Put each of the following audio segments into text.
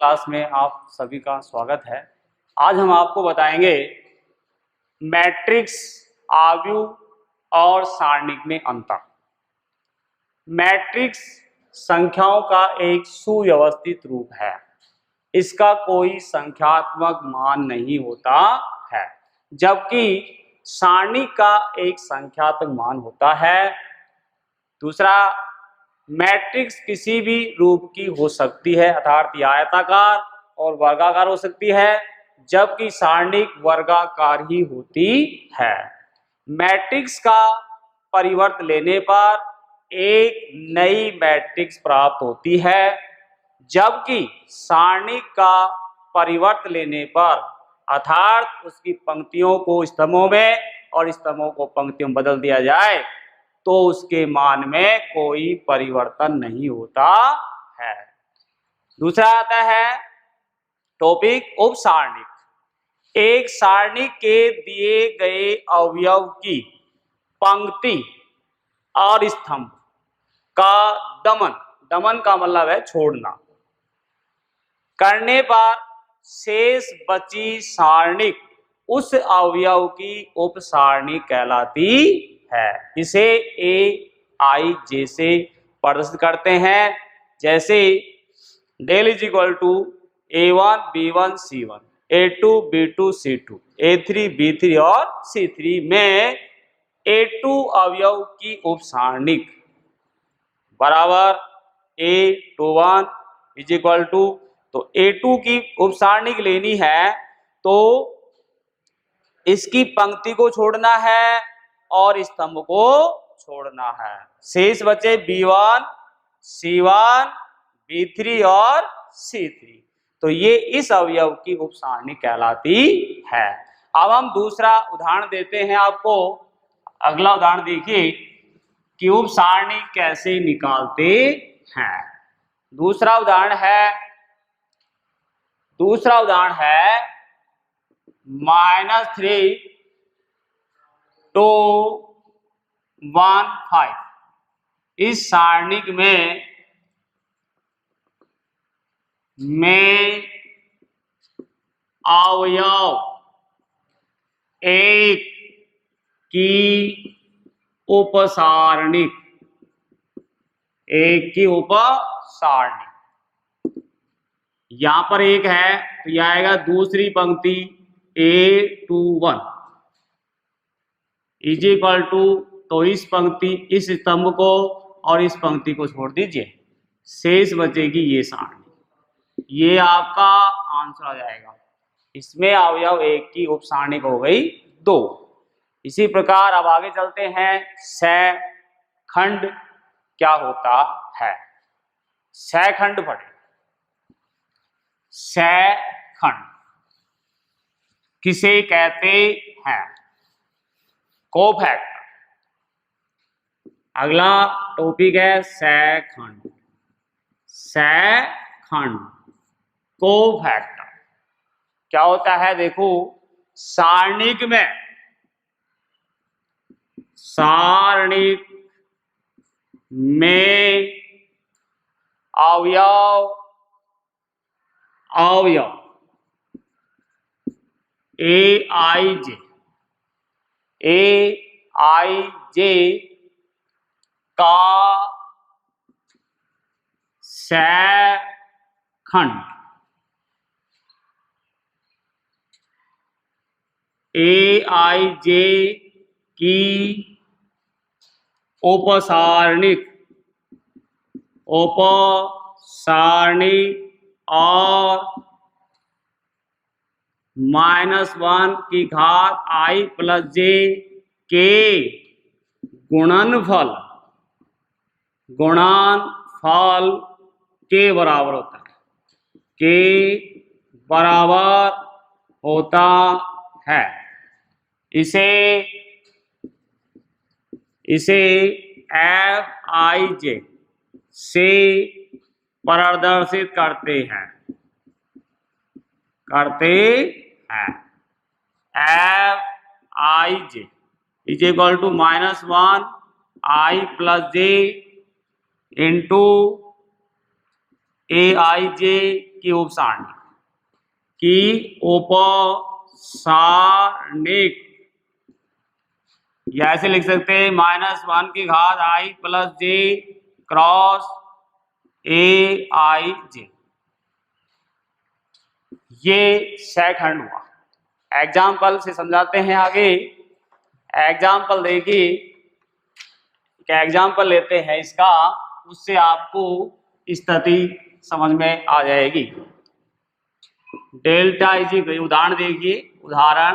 Class में आप सभी का स्वागत है। आज हम आपको बताएंगे मैट्रिक्स, आव्यूह और सारणिक में अंतर। मैट्रिक्स संख्याओं का एक सुव्यवस्थित रूप है। इसका कोई संख्यात्मक मान नहीं होता है, जबकि सारणिक का एक संख्यात्मक मान होता है। दूसरा, मैट्रिक्स किसी भी रूप की हो सकती है, अर्थात आयताकार और वर्गाकार हो सकती है, जबकि सारणिक वर्गाकार ही होती है। मैट्रिक्स का परिवर्त लेने पर एक नई मैट्रिक्स प्राप्त होती है, जबकि सारणिक का परिवर्त लेने पर अर्थात उसकी पंक्तियों को स्तंभों में और स्तंभों को पंक्तियों में बदल दिया जाए तो उसके मान में कोई परिवर्तन नहीं होता है। दूसरा आता है टॉपिक उपसारणिक। एक सारणिक के दिए गए अवयव की पंक्ति और स्तंभ का दमन का मतलब है छोड़ना करने पर शेष बची सारणिक उस अवयव की उपसारणिक कहलाती है। इसे ए आई जे से प्रदर्शित करते हैं, जैसे del is equal to A1 B1 C1, A2 B2 C2, A3 B3 और C3 में A2 अवयव की उपसारणिक बराबर A21 इज इक्वल टू, तो A2 की उपसारणिक लेनी है तो इसकी पंक्ति को छोड़ना है और स्तंभ को छोड़ना है। शेष बचे B1 C1 B3 और C3, तो ये इस अवयव की उपसारणिक कहलाती है। अब हम दूसरा उदाहरण देते हैं आपको। अगला उदाहरण देखिए कि उपसारणिक कैसे निकालते हैं। दूसरा उदाहरण है -3 2 1 5। इस सारणिक में अवयव एक की उपसारणिक यहां पर एक है तो यह आएगा दूसरी पंक्ति A21 इज इक्वल टू, तो इस पंक्ति इस स्तंभ को और इस पंक्ति को छोड़ दीजिए, शेष बचेगी ये सारणी। ये आपका आंसर आ जाएगा। इसमें अवयव एक की उपसारणिक हो गई 2। इसी प्रकार अब आगे चलते हैं। सहखंड क्या होता है? सहखंड पढ़े। सहखंड किसे कहते हैं? कोफैक्टर। अगला टॉपिक है सहखंड। सहखंड कोफैक्टर क्या होता है? देखो, सारणिक में अवयव AIJ का सहखंड AIJ की उपसारणिक और -1 की घात I प्लस J के गुणनफल के बराबर होता है। के बराबर होता है। इसे FIJ से प्रदर्शित करते हैं। FIJ is equal to -1 I plus J into AIJ की उपसारणिक या ऐसे लिख सकते हैं -1 की घात i plus j cross a i j. ये सेकंड हुआ। एग्जाम्पल से समझाते हैं आगे। एग्जाम्पल देखिए, क्या एग्जाम्पल लेते हैं इसका, उससे आपको स्थिति समझ में आ जाएगी। डेल्टा इजी उदाहरण देखिए, उदाहरण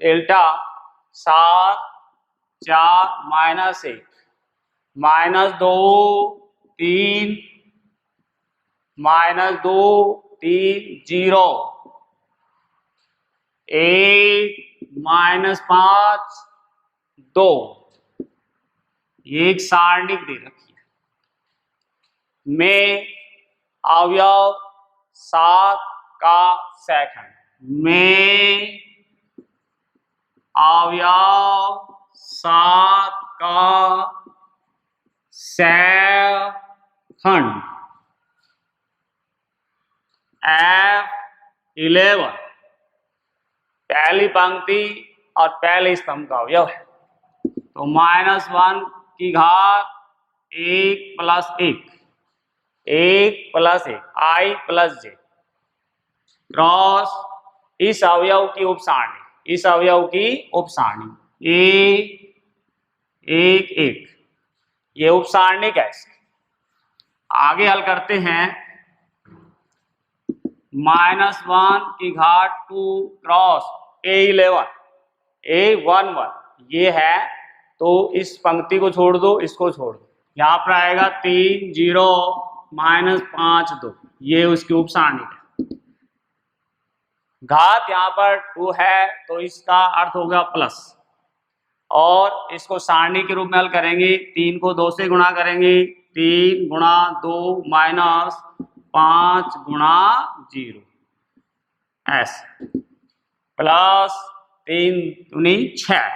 डेल्टा 7 4 -1 -2 3 -2 3 0 1 -5 2। ये एक सारणिक दे रखी है में अवयव 7 का सेकंड में अवयव 7 का सेकंड F11 पहली पंक्ति और पहले स्तंभ का अवयव है। तो -1 की घात 1 plus 1 i plus j cross इस अवयव की उपसारणी a 1 1। ये उपसारणिक है। आगे हल करते हैं। -1 की घात 2 क्रॉस a11 ये है, तो इस पंक्ति को छोड़ दो, इसको छोड़ दो, यहाँ पर आएगा 3 0 -5 2। ये उसकी उपसारणिक है। घात यहाँ पर 2 है तो इसका अर्थ होगा प्लस, और इसको सारणी के रूप में हल करेंगे। 3 को 2 से गुणा करेंगे, 3 गुणा 2 माइनस 5 गुणा 0 ऐसे प्लस 3 दूनी 6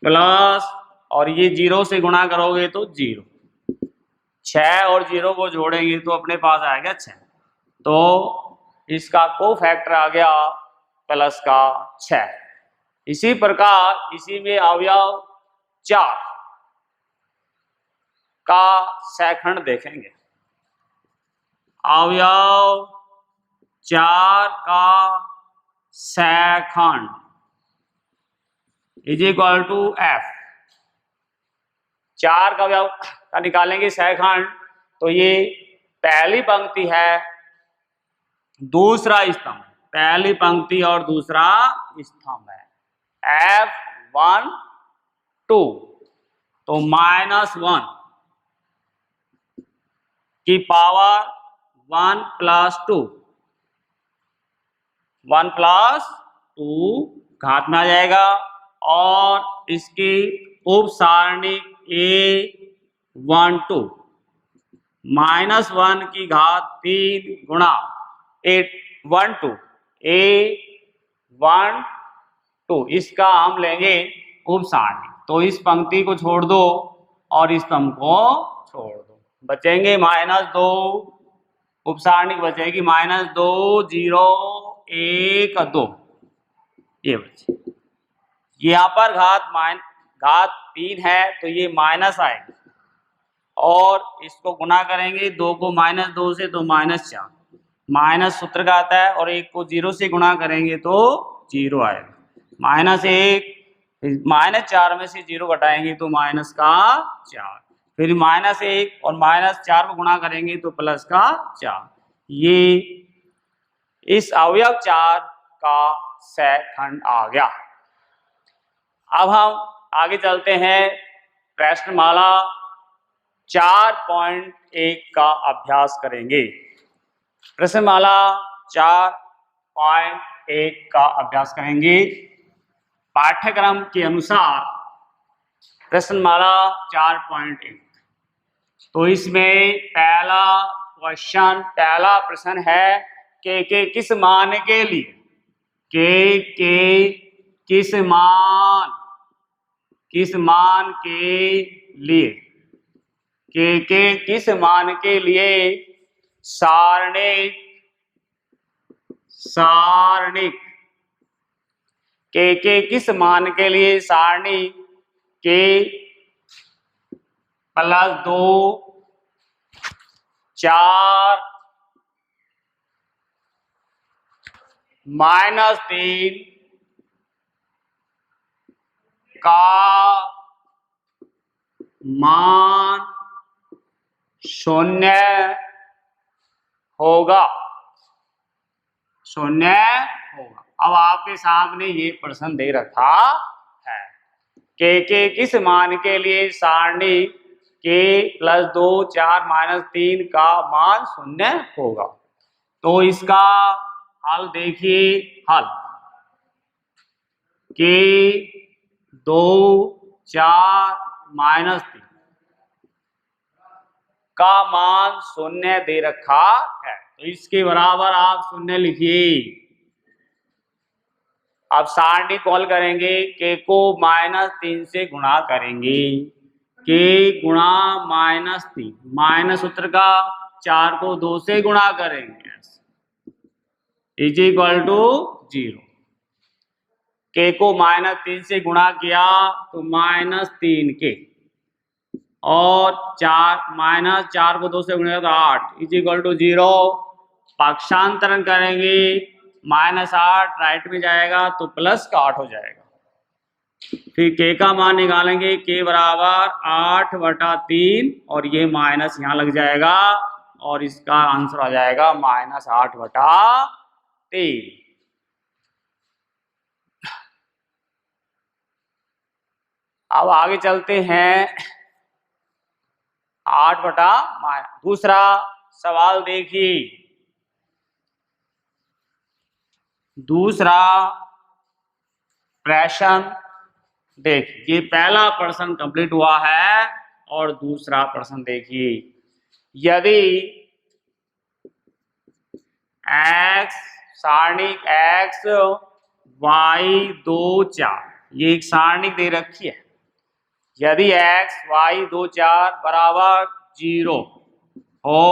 प्लस, और ये 0 से गुणा करोगे तो 0, 6 और 0 को जोड़ेंगे तो अपने पास आएगा 6। तो इसका को फैक्टर आ गया प्लस का 6। इसी प्रकार इसी में अवयव 4 का सेकंड देखेंगे। अवयव 4 का second is equal to F। 4 का अवयव का निकालेंगे सेकंड, तो ये पहली पंक्ति है, दूसरा स्तंभ, पहली पंक्ति और दूसरा स्तंभ है F1 2। तो -1 की पावर 1 प्लस 2 घात में आ जाएगा, और इसकी उपसारणी A12 -1 की घात 3 गुणा 812 A12 इसका हम लेंगे उपसारणी। तो इस पंक्ति को छोड़ दो और इस स्तंभ को छोड़ दो, बचेंगे -2, उपसारणी बचेगी -2 0 1 2, ये बचे। यहाँ पर घात 3 है तो ये माइनस आएगा, और इसको गुणा करेंगे 2 को -2 से तो -4, माइनस सूत्र का आता है, और 1 को 0 से गुणा करेंगे तो 0 आएगा। -1 -4 में से 0 घटाएंगे तो माइनस का 4, फिर -1 और -4 को गुणा करेंगे तो प्लस का 4। ये इस अवयव 4 का सेकंड आ गया। अब हम आगे चलते हैं, प्रश्नमाला 4.1 का अभ्यास करेंगे। प्रश्नमाला 4.1 का अभ्यास करेंगे। पाठ्यक्रम के अनुसार प्रश्नमाला 4.1, तो इसमें पहला प्रश्न है के किस मान के लिए, के किस मान के लिए, के किस मान के लिए सारणिक सारणिक के किस मान के लिए सारणी के +2 4 -3 का मान 0 होगा 0 होगा। अब आपके सामने ये प्रश्न दे रखा है के किस मान के लिए सारणी के +2 4 -3 का मान 0 होगा। तो इसका हल देखिए, हल के 2 4 -3 का मान 0 दे रखा है, तो इसके बराबर आप 0 लिखिए। अब सारणी कॉल करेंगे, के को -3 से गुणा करेंगे, के गुणा -3 माइनस सूत्र का 4 को 2 से गुणा करेंगे इज इक्वल टू 0। के को -3 से गुणा किया तो -3 के और 4 को 2 से गुणा तो 8 इज इक्वल टू 0। पक्षांतरण करेंगे, -8 राइट में जाएगा तो +8 हो जाएगा। फिर के का मान निकालेंगे, के बराबर 8/3 और ये माइनस यहाँ लग जाएगा और इसका आंसर आ जाएगा -8/3। अब आगे चलते हैं 8/। दूसरा सवाल देखिए, दूसरा प्रश्न देखिए, ये पहला प्रश्न कंप्लीट हुआ है और दूसरा प्रश्न देखिए, यदि x सारणिक x y 2 4 ये एक सारणिक दे रखी है, यदि x y 2 4 बराबर 0 हो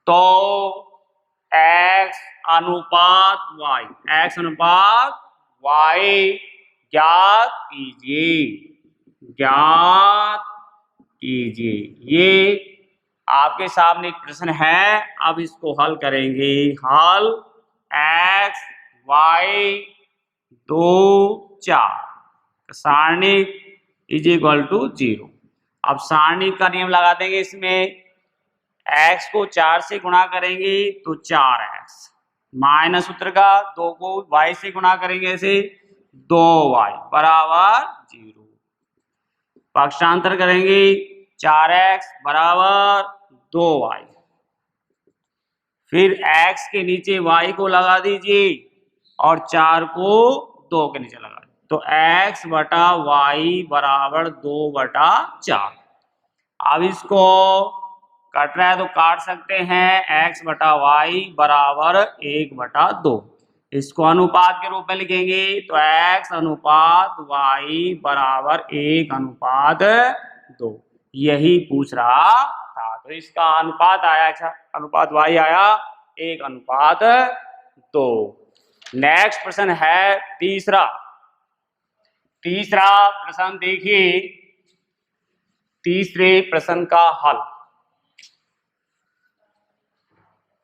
तो x अनुपात y ज्ञात कीजिए। ये आपके सामने एक प्रश्न है, अब इसको हल करेंगे। हल x y 2 4 सारणिक इज इक्वल टू 0। अब सारणी का नियम लगा देंगे, इसमें x को 4 से गुणा करेंगे तो 4x माइनस सूत्र का 2 को y से गुणा करेंगे ऐसे 2y बराबर 0। पक्षांतर करेंगे, 4x बराबर 2y, फिर x के नीचे y को लगा दीजिए और 4 को 2 के नीचे लगा दीजिए, तो x/y बराबर 2/4। अब इसको कट रहा है तो काट सकते हैं, x/y बराबर 1/2। इसको अनुपात के रूप में लिखेंगे तो x अनुपात y बराबर 1/2 यही पूछ रहा था। तो इसका अनुपात आया, अनुपात y आया 1/2। नेक्स्ट प्रश्न है तीसरा प्रश्न देखिए, तीसरे प्रश्न का हल।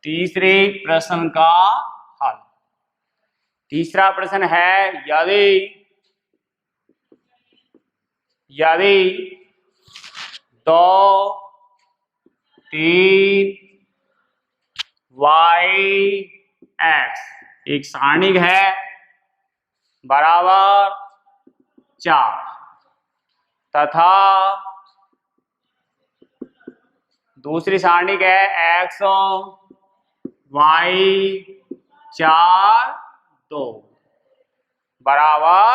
तीसरे प्रश्न का हल, तीसरा प्रश्न है, यदि 2 3 yx एक सारणिक है बराबर 4 तथा दूसरी सारणिक है x y 4 2 बराबर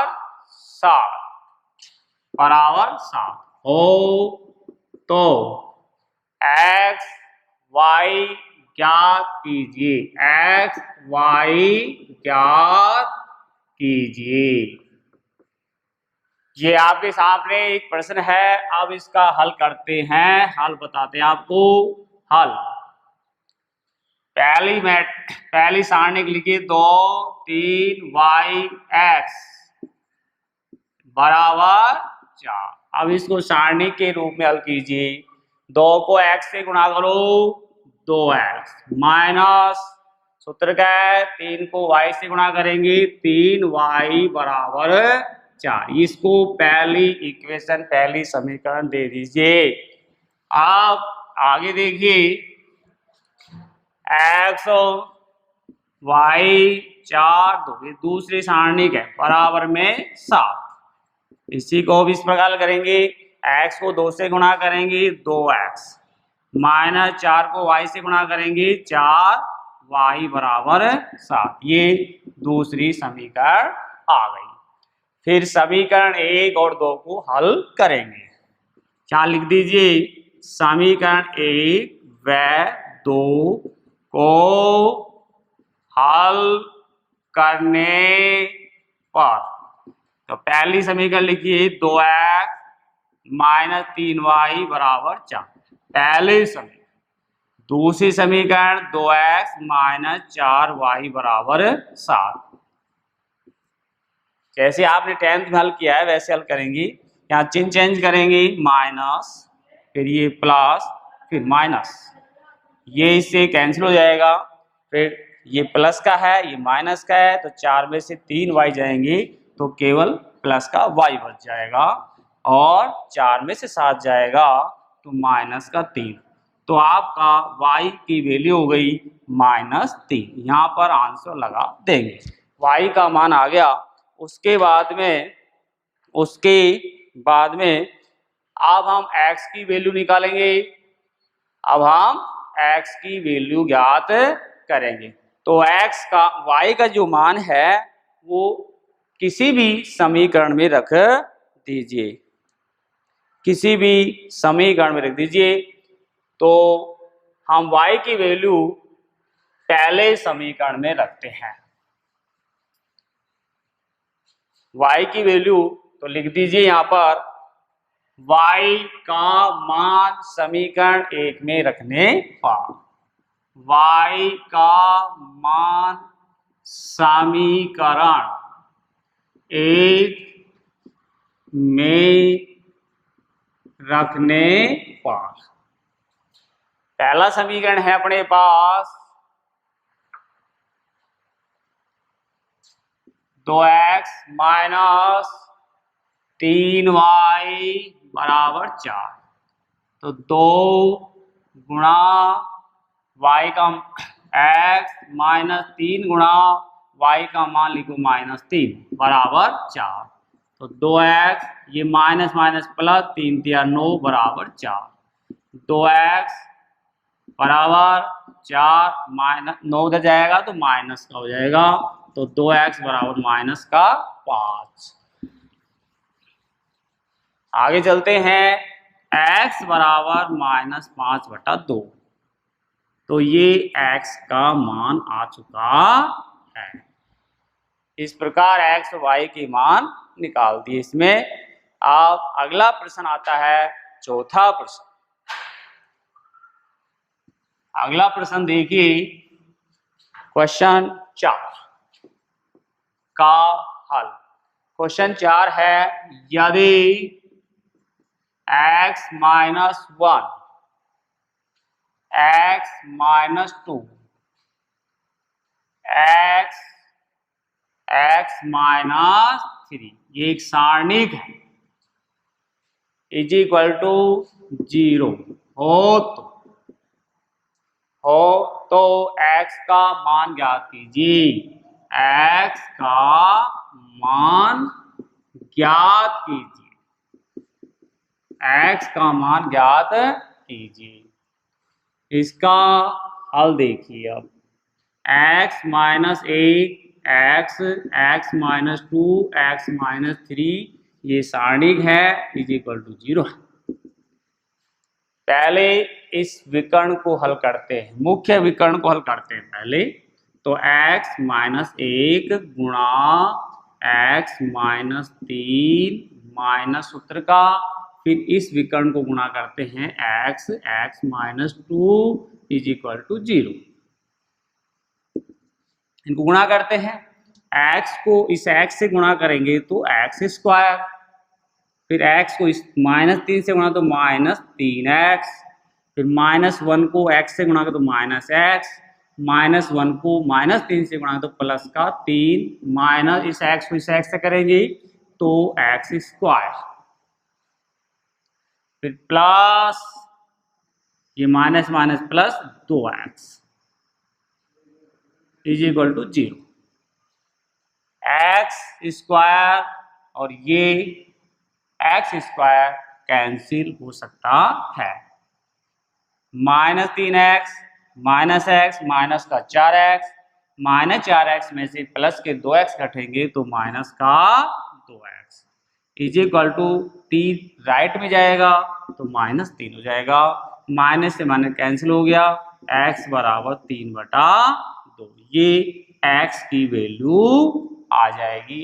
7 हो तो x y ज्ञात कीजिए। ये आपके सामने एक प्रश्न है, अब इसका हल करते हैं। हल बताते हैं आपको। हल पहली सारणी लिखिए 2 3 y x बराबर 4। अब इसको सारणी के रूप में हल कीजिए। 2 को x से गुणा करो 2x माइनस सूत्र क्या है 3 को y से गुणा करेंगे 3y बराबर 4। इसको पहली इक्वेशन पहली समीकरण दे दीजिए। अब आगे देखिए x y 4 2 दूसरी सारणी है बराबर में 7। इसी को भी इस प्रकार करेंगे x को 2 से गुणा करेंगे 2x माइनस 4 को y से गुणा करेंगे 4y बराबर 7। ये दूसरी समीकरण आ गई। फिर समीकरण 1 और 2 को हल करेंगे। क्या लिख दीजिए समीकरण 1 व 2 को हल करने पर तो पहली समीकरण लिखिए 2x माइनस 3y बराबर 4 पहली समीकरण। दूसरी समीकरण 2x माइनस 4y बराबर 7। जैसे आपने 10th में हल किया है वैसे हल करेंगे। यहाँ चिन्ह चेंज करेंगे माइनस फिर ये प्लस फिर माइनस, ये इससे कैंसिल हो जाएगा। फिर ये प्लस का है ये माइनस का है तो 4 में से 3y जाएंगे तो केवल प्लस का y बच जाएगा और 4 में से 7 जाएगा तो माइनस का 3। तो आपका y की वैल्यू हो गई -3। यहाँ पर आंसर लगा देंगे। y का मान आ गया। उसके बाद में अब हम x की वैल्यू निकालेंगे। अब हम x की वैल्यू ज्ञात करेंगे। तो y का जो मान है वो किसी भी समीकरण में रख दीजिए। किसी भी समीकरण में रख दीजिए। तो हम y की वैल्यू पहले समीकरण में रखते हैं। y की वैल्यू तो लिख दीजिए यहाँ पर y का मान समीकरण 1 में रखने पर y का मान समीकरण 1 में रखने पर पहला समीकरण है अपने पास 2x माइनस 3y बराबर 4। तो 2 गुणा y का x माइनस 3 गुणा y का मान लिखो -3 बराबर 4। तो 2x ये माइनस माइनस प्लस 3 3 9 बराबर 4। 2x बराबर 4 माइनस 9 उधर जाएगा तो माइनस का हो जाएगा। तो 2x बराबर माइनस का 5। आगे चलते हैं x बराबर -5/2। तो ये x का मान आ चुका है। इस प्रकार x और y के मान निकाल दिए। इसमें अब अगला प्रश्न आता है चौथा प्रश्न। अगला प्रश्न देखिए क्वेश्चन 4 का हल। क्वेश्चन 4 है यदि x minus 1 x minus 2 x minus 3 ये एक सारणिक है इज इक्वल टू 0 हो तो x का मान ज्ञात कीजिए। x का मान ज्ञात कीजिए। x का मान ज्ञात कीजिए। इसका हल देखिए। अब x minus 1 x minus 2 x minus 3 ये सारणिक है इज इक्वल टू 0। पहले इस विकर्ण को हल करते हैं, मुख्य विकर्ण को हल करते हैं पहले। तो x माइनस 1 गुणा x माइनस 3 माइनस सूत्र का, फिर इस विकर्ण को गुणा करते हैं x minus 2 is equal to 0। इनको गुणा करते हैं, x को इस x से गुणा करेंगे तो x स्क्वायर, फिर x को इस -3 से गुणा तो -3x, फिर -1 को x से गुणा करो तो -x, -1 को -3 से गुणा तो प्लस का 3, माइनस इस x को इस x से करेंगे तो x स्क्वायर, फिर प्लस ये minus minus plus 2x is equal to 0। x square और ये x स्क्वायर कैंसिल हो सकता है। -3x -x माइनस का 4x, -4x में से प्लस के 2x घटेंगे तो माइनस का 2x is equal to 3 right में जाएगा तो -3 हो जाएगा, माइनस से माइनस कैंसिल हो गया, x बराबर 3/2, ये x की वैल्यू आ जाएगी,